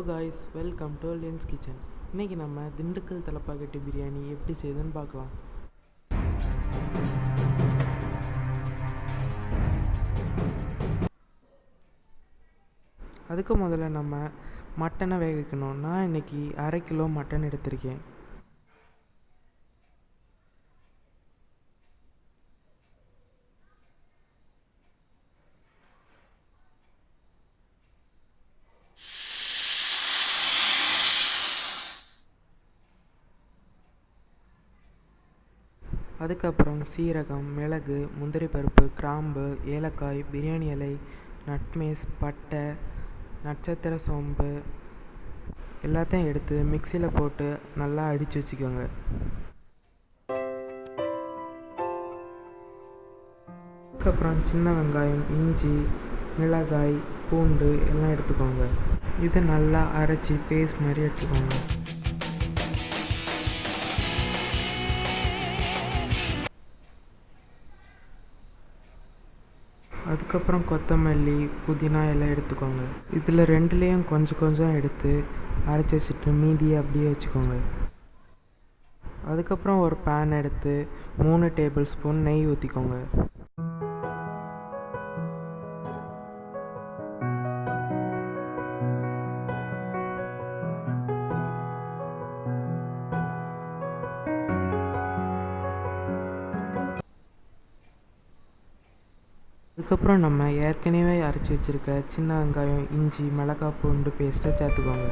Hello guys, welcome to Leon's kitchen. இன்றைக்கி நம்ம திண்டுக்கல் தலப்பாக்கட்டி பிரியாணி எப்படி செய்யுதுன்னு பார்க்கலாம். அதுக்கு முதல்ல நம்ம மட்டனை வேக வைக்கணும். நான் இன்றைக்கி 1/2 கிலோ மட்டன் எடுத்திருக்கேன். அதுக்கப்புறம் சீரகம், மிளகு, முந்திரி பருப்பு, கிராம்பு, ஏலக்காய், பிரியாணி இலை, நட்மேஸ், பட்டை, நட்சத்திர சோம்பு எல்லாத்தையும் எடுத்து மிக்சியில் போட்டு நல்லா அடித்து வச்சுக்கோங்க. அதுக்கப்புறம் சின்ன வெங்காயம், இஞ்சி, மிளகாய், பூண்டு எல்லாம் எடுத்துக்கோங்க. இதை நல்லா அரைச்சி பேஸ்ட் மாதிரி எடுத்துக்கோங்க. அதுக்கப்புறம் கொத்தமல்லி, புதினா எல்லாம் எடுத்துக்கோங்க. இதில் 2லேயும் கொஞ்சம் கொஞ்சம் எடுத்து அரைச்சி வச்சுட்டு மீதியை அப்படியே வச்சுக்கோங்க. அதுக்கப்புறம் ஒரு பேன் எடுத்து 3 டேபிள் ஸ்பூன் நெய் ஊற்றிக்கோங்க. அதுக்கப்புறம் நம்ம ஏற்கனவே அரைச்சி வச்சுருக்க சின்ன வெங்காயம், இஞ்சி, மிளகாய், பூண்டு பேஸ்ட்டை சேர்த்துக்கோங்க.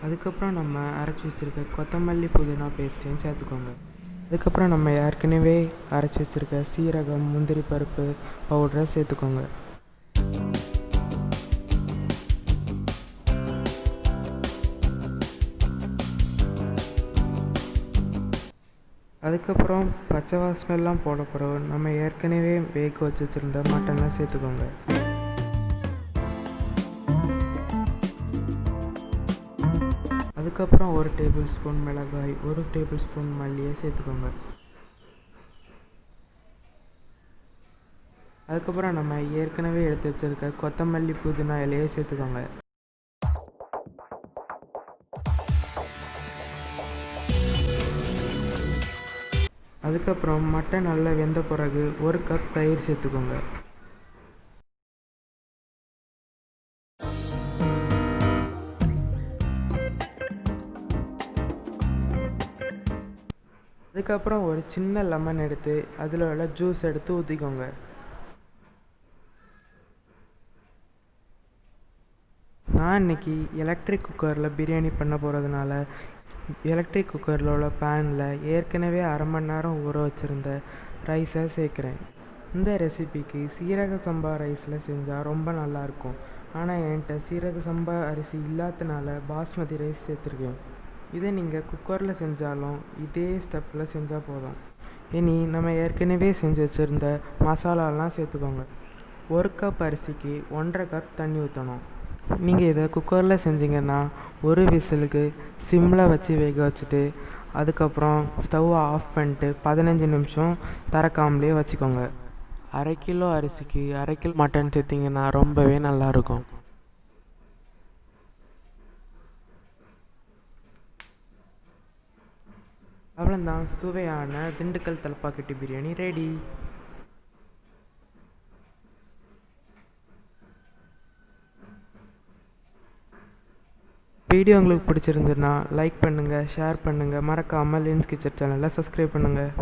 அதுக்கப்புறம் நம்ம அரைச்சி வச்சுருக்க கொத்தமல்லி, புதினா பேஸ்ட்டையும் சேர்த்துக்கோங்க. அதுக்கப்புறம் நம்ம ஏற்கனவே அரைச்சி வச்சுருக்க சீரகம், முந்திரி பருப்பு பவுடரை சேர்த்துக்கோங்க. அதுக்கப்புறம் பச்சை வாசனைலாம் போட பிறகு நம்ம ஏற்கனவே வேக வச்சு வச்சுருந்த மட்டன்லாம் சேர்த்துக்கோங்க. அதுக்கப்புறம் 1 டேபிள் ஸ்பூன் மிளகாய், 1 டேபிள் ஸ்பூன் மல்லியை சேர்த்துக்கோங்க. அதுக்கப்புறம் நம்ம ஏற்கனவே எடுத்து வச்சுருக்க கொத்தமல்லி, புதினா இலையை சேர்த்துக்கோங்க. அதுக்கப்புறம் மட்டன் நல்லா வெந்த பிறகு 1 கப் தயிர் சேர்த்துக்கோங்க. அதுக்கப்புறம் ஒரு சின்ன லெமன் எடுத்து அதில் உள்ள ஜூஸ் எடுத்து ஊற்றிக்கோங்க. நான் இன்றைக்கி எலக்ட்ரிக் குக்கரில் பிரியாணி பண்ண போகிறதுனால எலக்ட்ரிக் குக்கரில் உள்ள பேனில் ஏற்கனவே 1/2 மணி நேரம் ஊற வச்சுருந்த ரைஸை சேர்க்குறேன். இந்த ரெசிபிக்கு சீரக சம்பா ரைஸில் செஞ்சால் ரொம்ப நல்லாயிருக்கும். ஆனால் என்கிட்ட சீரக சம்பா அரிசி இல்லாதனால பாஸ்மதி ரைஸ் சேர்த்துருக்கேன். இதை நீங்கள் குக்கரில் செஞ்சாலும் இதே ஸ்டெப்பில் செஞ்சால் போதும். இனி நம்ம ஏற்கனவே செஞ்சு வச்சுருந்த மசாலாலாம் சேர்த்துக்கோங்க. 1 கப் அரிசிக்கு 1/2 கப் தண்ணி ஊற்றணும். நீங்கள் இதை குக்கரில் செஞ்சிங்கன்னா 1 விசிலுக்கு சிம்மில் வச்சு வேக வச்சுட்டு அதுக்கப்புறம் ஸ்டவ்வை ஆஃப் பண்ணிட்டு 15 நிமிஷம் திறக்காமலே வச்சுக்கோங்க. 1/2 கிலோ அரிசிக்கு 1/2 கிலோ மட்டன் சேர்த்திங்கன்னா ரொம்பவே நல்லாயிருக்கும். அவ்வளோதான், சுவையான திண்டுக்கல் தலப்பாக்கட்டி பிரியாணி ரெடி. வீடியோ உங்களுக்கு பிடிச்சிருந்துன்னா லைக் பண்ணுங்கள், ஷேர் பண்ணுங்கள், மறக்காமல் லியன்ஸ் கிச்சன் சேனலை சப்ஸ்கிரைப் பண்ணுங்கள்.